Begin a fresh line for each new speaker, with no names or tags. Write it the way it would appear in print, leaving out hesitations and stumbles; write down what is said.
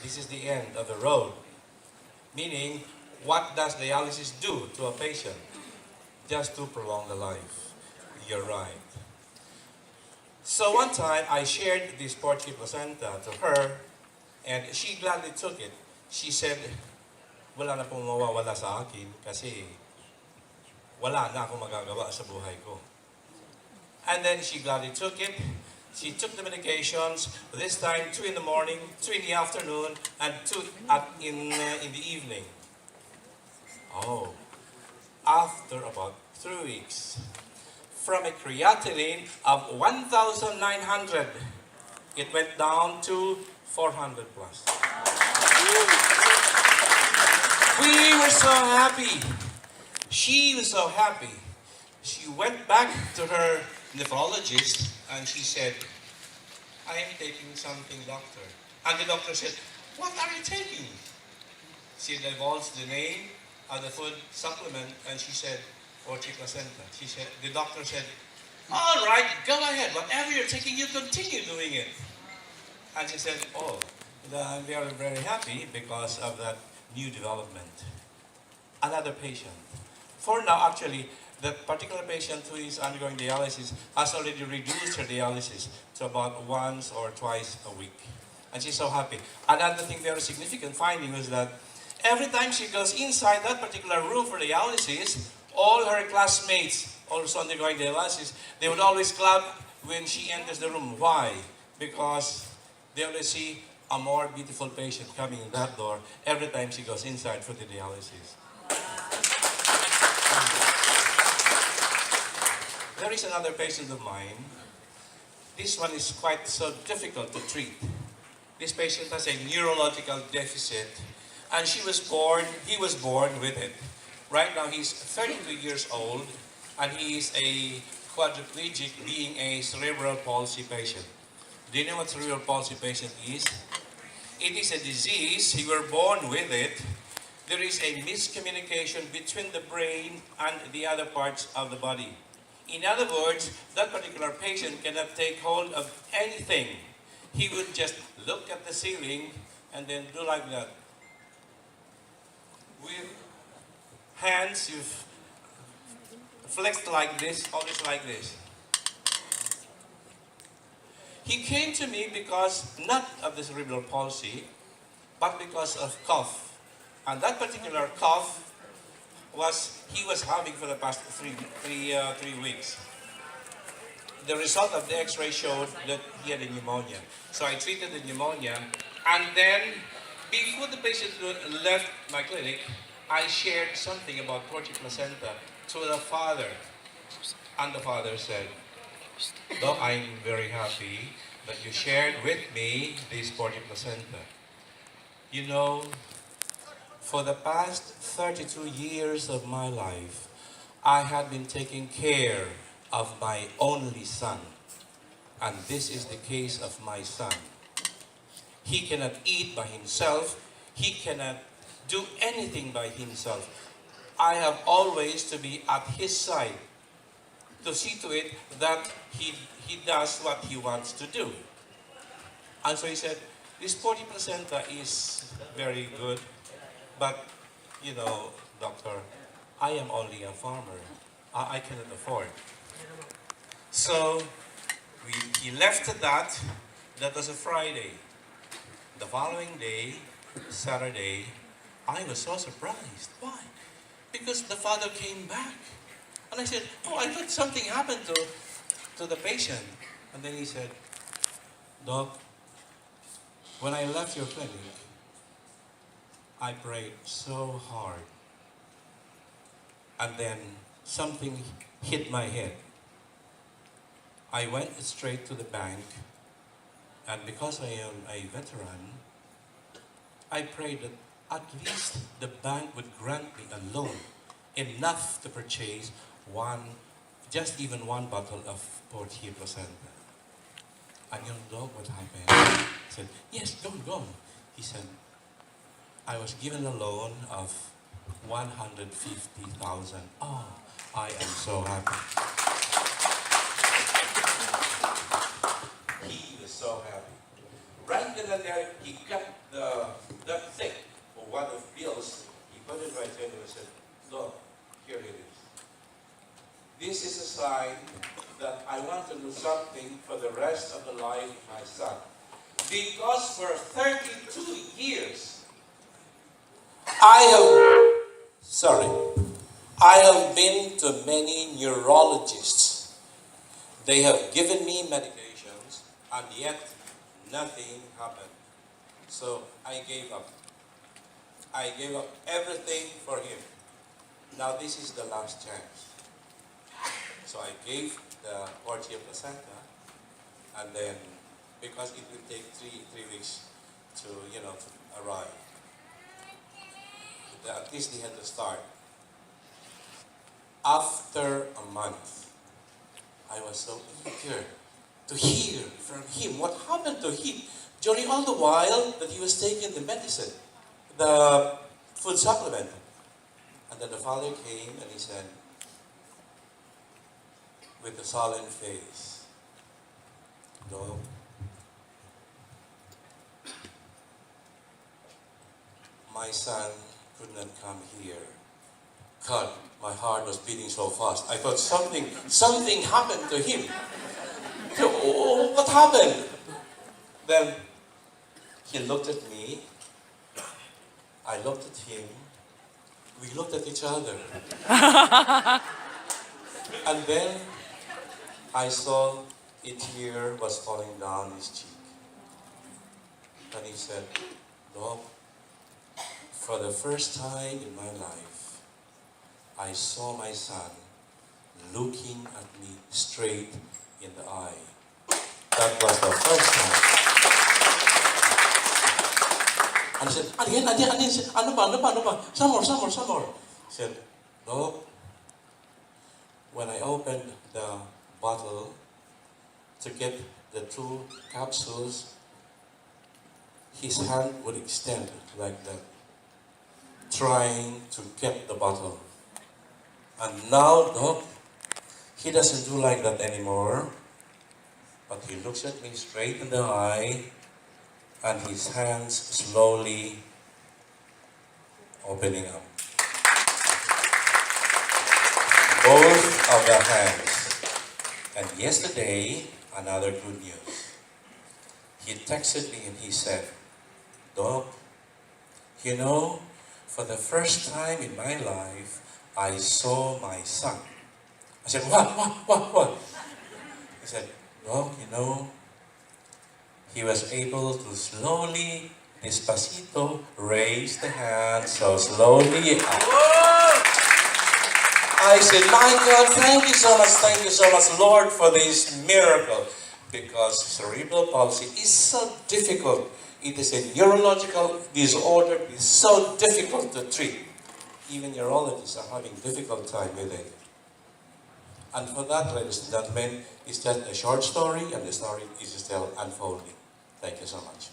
this is the end of the road. Meaning, what does dialysis do to a patient? Just to prolong the life. You're right. So one time, I shared this PURTIER placenta to her, and she gladly took it. She said, wala na pong mawawala sa akin kasi wala na akong magagawa sa buhay ko. And then she gladly took it. She took the medications, this time 2 in the morning, 2 in the afternoon, and 2 in the evening. Oh, after about 3 weeks, from a creatinine of 1,900, it went down to 400 plus. We were so happy. She was so happy. She went back to her nephrologist and she said, I am taking something, doctor. And the doctor said, what are you taking? She divulged the name of the food supplement and she said, PURTIER placenta. She said, the doctor said, all right, go ahead. Whatever you're taking, you continue doing it. And she said, oh, I'm very, very happy because of that new development. Another patient. For now, actually, the particular patient who is undergoing dialysis has already reduced her dialysis to about once or twice a week. And she's so happy. Another thing, very significant finding was that every time she goes inside that particular room for dialysis, all her classmates also undergoing dialysis, they would always clap when she enters the room. Why? Because they always see a more beautiful patient coming in that door every time she goes inside for the dialysis. There is another patient of mine. This one is quite so difficult to treat. This patient has a neurological deficit, and he was born with it. Right now he's 32 years old, and he is a quadriplegic, being a cerebral palsy patient. Do you know what cerebral palsy patient is? It is a disease, he were born with it. There is a miscommunication between the brain and the other parts of the body. In other words, that particular patient cannot take hold of anything. He would just look at the ceiling and then do like that. With hands, you flexed like this, always like this. He came to me because, not of the cerebral palsy, but because of cough. And that particular cough he was having for the past three weeks. The result of the x-ray showed that he had a pneumonia. So I treated the pneumonia, and then before the patient left my clinic, I shared something about PURTIER placenta to the father. And the father said, Doc, I'm very happy that you shared with me this PURTIER placenta. You know, for the past 32 years of my life, I had been taking care of my only son. And this is the case of my son. He cannot eat by himself. He cannot do anything by himself. I have always to be at his side to see to it that he does what he wants to do. And so he said, this PURTIER placenta is very good. But, you know, doctor, I am only a farmer. I cannot afford. So, he left that. That was a Friday. The following day, Saturday, I was so surprised. Why? Because the father came back. And I said, oh, I thought something happened to the patient. And then he said, Doc, when I left your clinic, I prayed so hard. And then something hit my head. I went straight to the bank, and because I am a veteran, I prayed that at least the bank would grant me a loan enough to purchase just even one bottle of PURTIER placenta. And you know what happened? I said, yes, go. He said, I was given a loan of 150,000. Oh, I am so happy. He was so happy. Right in there, he cut that thick one of bills, he put it right there and said, look, here it is. This is a sign that I want to do something for the rest of the life of my son. Because for 32 years, I have been to many neurologists. They have given me medications, and yet nothing happened. So I gave up. I gave up everything for him. Now this is the last chance. So I gave the PURTIER placenta, and then because it will take three weeks to arrive. At least they had to start. After a month, I was so eager to hear from him what happened to him during all the while that he was taking the medicine, the food supplement. And then the father came and he said, with a solemn face, no, my son could not come here. God, my heart was beating so fast. I thought something happened to him. So, oh, what happened? Then he looked at me. I looked at him. We looked at each other. And then I saw a tear was falling down his cheek. And he said, Lord, for the first time in my life, I saw my son looking at me straight in the eye. That was the first time. And he said, ano pa? Some more. He said, Lord, when I opened the bottle to get the 2 capsules, his hand would extend like that, trying to get the bottle. And now, Doc, he doesn't do like that anymore, but he looks at me straight in the eye, and his hands slowly opening up. Both of the hands. And yesterday, another good news. He texted me and he said, Doc, you know, for the first time in my life, I saw my son. I said, what? He said, Doc, you know, he was able to slowly, despacito, raise the hand, so slowly up. I said, my God, thank you so much, Lord, for this miracle. Because cerebral palsy is so difficult. It is a neurological disorder. It is so difficult to treat. Even neurologists are having a difficult time with it. And for that, ladies and gentlemen, it's just a short story, and the story is still unfolding. Thank you so much.